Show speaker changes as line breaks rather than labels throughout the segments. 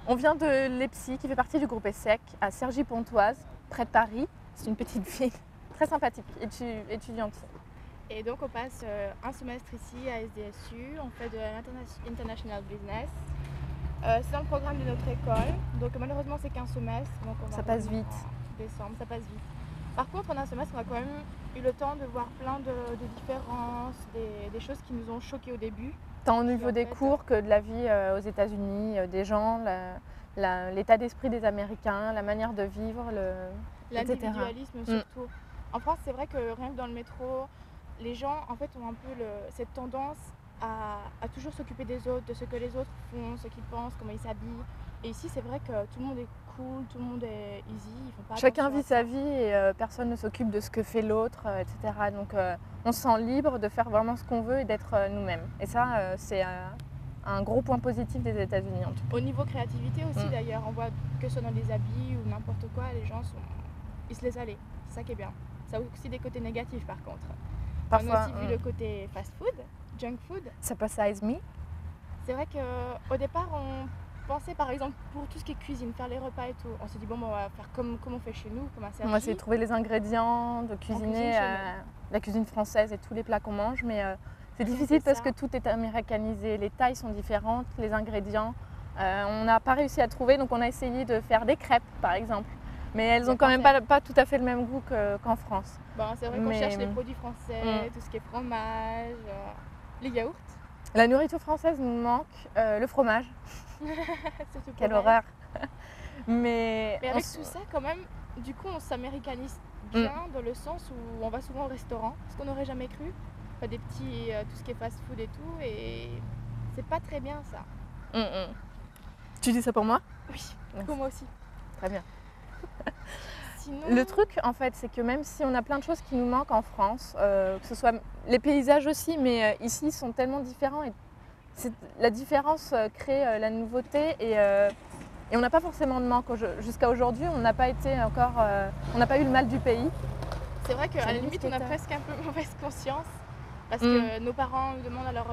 On vient de Leipzig, qui fait partie du groupe ESSEC, à Cergy-Pontoise, près de Paris. C'est une petite ville très sympathique, étudiante.
Et donc on passe un semestre ici à SDSU, on fait de l'International Business. C'est dans le programme de notre école, donc malheureusement c'est qu'un semestre, donc on va
Ça passe
revenir
vite.
en décembre, ça passe vite. Par contre, pendant un semestre, on a quand même eu le temps de voir plein de différences, des choses qui nous ont choqués au début.
Tant au niveau
en
des
fait,
cours que de la vie aux États-Unis, des gens, l'état d'esprit des Américains, la manière de vivre, etc.
L'individualisme surtout. En France, c'est vrai que rien que dans le métro, les gens en fait ont un peu cette tendance à toujours s'occuper des autres, de ce que les autres font, ce qu'ils pensent, comment ils s'habillent. Et ici, c'est vrai que tout le monde est cool, tout le monde est easy, ils font pas
Chacun
attention
vit
à ça.
sa vie et personne ne s'occupe de ce que fait l'autre, etc. Donc on se sent libre de faire vraiment ce qu'on veut et d'être nous-mêmes. Et ça, c'est un gros point positif des États-Unis en tout cas.
Au niveau créativité aussi d'ailleurs, on voit que ce soit dans les habits ou n'importe quoi, les gens ils se laissent aller. C'est ça qui est bien. Ça a aussi des côtés négatifs par contre.
Parfois,
on a aussi vu le côté fast food, junk food.
ça passe à me.
C'est vrai qu'au départ, on pensait par exemple pour tout ce qui est cuisine, faire les repas et tout. On s'est dit bon, on va faire comme on fait chez nous, comme à Cergy.
On va essayer de trouver les ingrédients, de cuisiner la cuisine française et tous les plats qu'on mange, mais c'est difficile parce que tout est américanisé, les tailles sont différentes, les ingrédients. On n'a pas réussi à trouver, donc on a essayé de faire des crêpes par exemple. Mais elles n'ont quand même pas tout à fait le même goût qu'en France.
Bon, c'est vrai qu'on cherche les produits français, tout ce qui est fromage, les yaourts.
La nourriture française nous manque, le fromage. Quelle horreur.
Mais avec tout ça, quand même, du coup, on s'américanise bien dans le sens où on va souvent au restaurant, ce qu'on n'aurait jamais cru. Enfin, des petits, tout ce qui est fast-food et tout, et c'est pas très bien ça.
Tu dis ça pour moi?
Oui, pour moi aussi.
Très bien.
Sinon...
Le truc, en fait, c'est que même si on a plein de choses qui nous manquent en France, que ce soit les paysages aussi, mais ici, ils sont tellement différents. Et la différence crée la nouveauté et on n'a pas forcément de manque. Jusqu'à aujourd'hui, on n'a pas été encore, on n'a pas eu le mal du pays.
C'est vrai qu'à la limite, on a presque un peu mauvaise conscience parce que nos parents nous demandent alors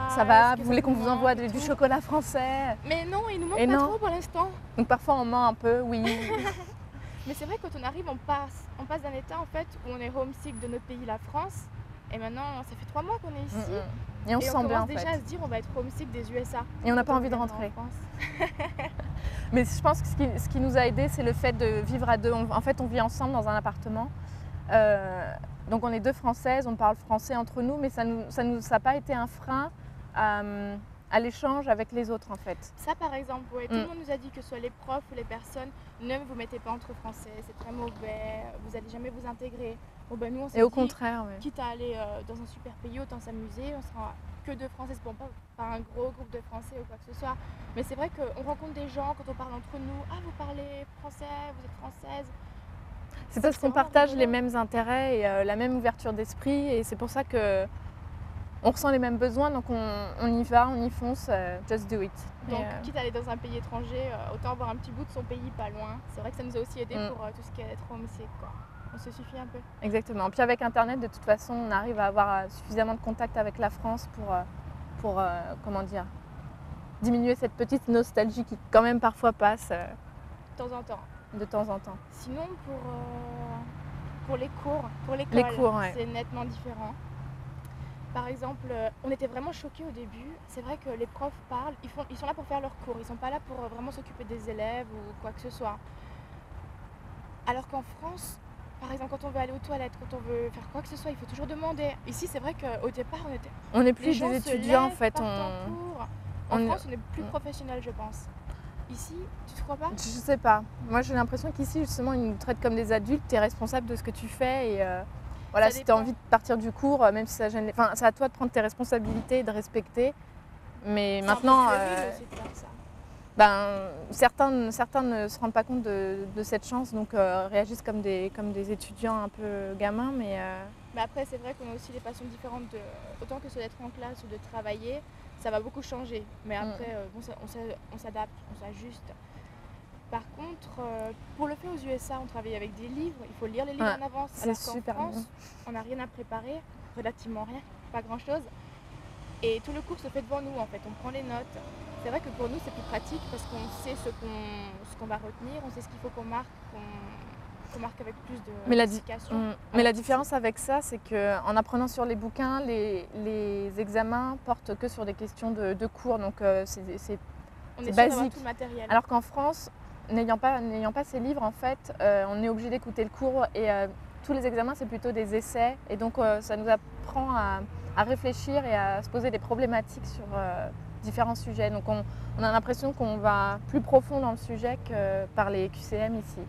ça va, vous voulez qu'on vous envoie du chocolat français?
Mais non, il nous manque pas trop pour l'instant.
Donc parfois on ment un peu, oui.
Mais c'est vrai, quand on arrive, on passe d'un état en fait où on est homesick de notre pays, la France, et maintenant ça fait 3 mois qu'on est ici.
Et on se sent bien en fait.
On commence déjà à se dire on va être homesick des USA.
Et on n'a pas envie de rentrer. Mais je pense que ce qui nous a aidé, c'est le fait de vivre à deux. En fait, on vit ensemble dans un appartement. Donc on est deux Françaises, on parle français entre nous, mais ça n'a pas été un frein à l'échange avec les autres en fait.
Ça par exemple, ouais, tout le monde nous a dit que ce soit les profs ou les personnes, ne vous mettez pas entre Français, c'est très mauvais, vous n'allez jamais vous intégrer. Bon, ben, nous on s'est dit,
au contraire,
quitte à aller dans un super pays, autant s'amuser, on sera que deux Françaises, bon pas un gros groupe de Français ou quoi que ce soit, mais c'est vrai qu'on rencontre des gens quand on parle entre nous, ah vous parlez français, vous êtes française.
C'est parce qu'on partage les mêmes intérêts et la même ouverture d'esprit et c'est pour ça que on ressent les mêmes besoins, donc on y va, on y fonce, just do it.
Donc quitte à aller dans un pays étranger, autant avoir un petit bout de son pays pas loin. C'est vrai que ça nous a aussi aidé pour tout ce qui est être homesick, quoi. On se suffit un peu.
Exactement. Puis avec Internet, de toute façon, on arrive à avoir suffisamment de contact avec la France pour comment dire, diminuer cette petite nostalgie qui quand même parfois passe de temps en temps.
Sinon pour les cours, pour l'école, c'est nettement différent. Par exemple, on était vraiment choqués au début. C'est vrai que les profs parlent, ils sont là pour faire leurs cours, ils sont pas là pour vraiment s'occuper des élèves ou quoi que ce soit. Alors qu'en France, par exemple, quand on veut aller aux toilettes, quand on veut faire quoi que ce soit, il faut toujours demander. Ici, c'est vrai qu'au départ,
on n'est plus des étudiants en fait.
En France, on est plus professionnels, je pense. Ici, tu te crois pas?
Je sais pas. Moi, j'ai l'impression qu'ici, justement, ils nous traitent comme des adultes. Tu es responsable de ce que tu fais et voilà, si tu as envie de partir du cours, même si ça gêne, enfin, c'est à toi de prendre tes responsabilités et de respecter. Mais maintenant, certains ne se rendent pas compte de cette chance, donc réagissent comme des étudiants un peu gamins. Mais
après, c'est vrai qu'on a aussi des passions différentes. Autant que ce d'être en classe ou de travailler, ça va beaucoup changer. Mais après, on s'adapte, on s'ajuste. Par contre, pour le faire aux USA, on travaille avec des livres, il faut lire les livres en avance. Alors qu'en France, on n'a rien à préparer, relativement rien, pas grand chose. Et tout le cours se fait devant nous en fait, on prend les notes, C'est vrai que pour nous, c'est plus pratique parce qu'on sait ce qu'on va retenir, on sait ce qu'il faut qu'on marque, qu'on marque avec plus de d'explications.
Mais la différence avec ça, c'est qu'en apprenant sur les bouquins, les examens portent que sur des questions de cours, donc c'est basique.
Tout le matériel.
Alors qu'en France, n'ayant pas ces livres, en fait, on est obligé d'écouter le cours et tous les examens, c'est plutôt des essais. Et donc, ça nous apprend à réfléchir et à se poser des problématiques sur différents sujets. Donc, on a l'impression qu'on va plus profond dans le sujet que par les QCM ici.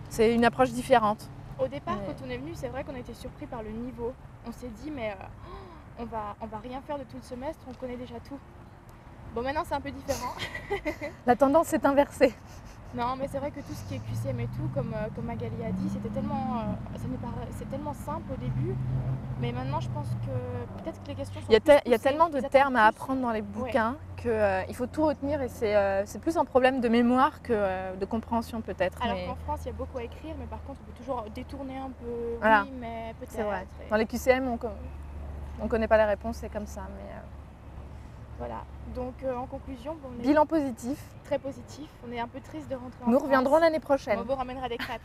C'est une approche différente.
Au départ, quand on est venu, c'est vrai qu'on a été surpris par le niveau. On s'est dit, mais on va rien faire de tout le semestre, on connaît déjà tout. Bon, maintenant, c'est un peu différent.
La tendance est inversée.
Non, mais c'est vrai que tout ce qui est QCM et tout, comme Magali a dit, c'était tellement, c'est tellement simple au début. Mais maintenant, je pense que peut-être que les questions sont
il y a tellement de termes à apprendre dans les bouquins qu'il faut tout retenir et c'est plus un problème de mémoire que de compréhension peut-être.
Alors qu'en France, il y a beaucoup à écrire, mais par contre, on peut toujours détourner un peu.
Voilà.
Oui, mais peut-être.
C'est vrai. Dans les QCM, on ne connaît pas les réponses, c'est comme ça. Mais
voilà. Donc en conclusion,
bilan positif.
Très positif. On est un peu triste de rentrer en France.
Nous reviendrons l'année prochaine.
On vous ramènera des crêpes.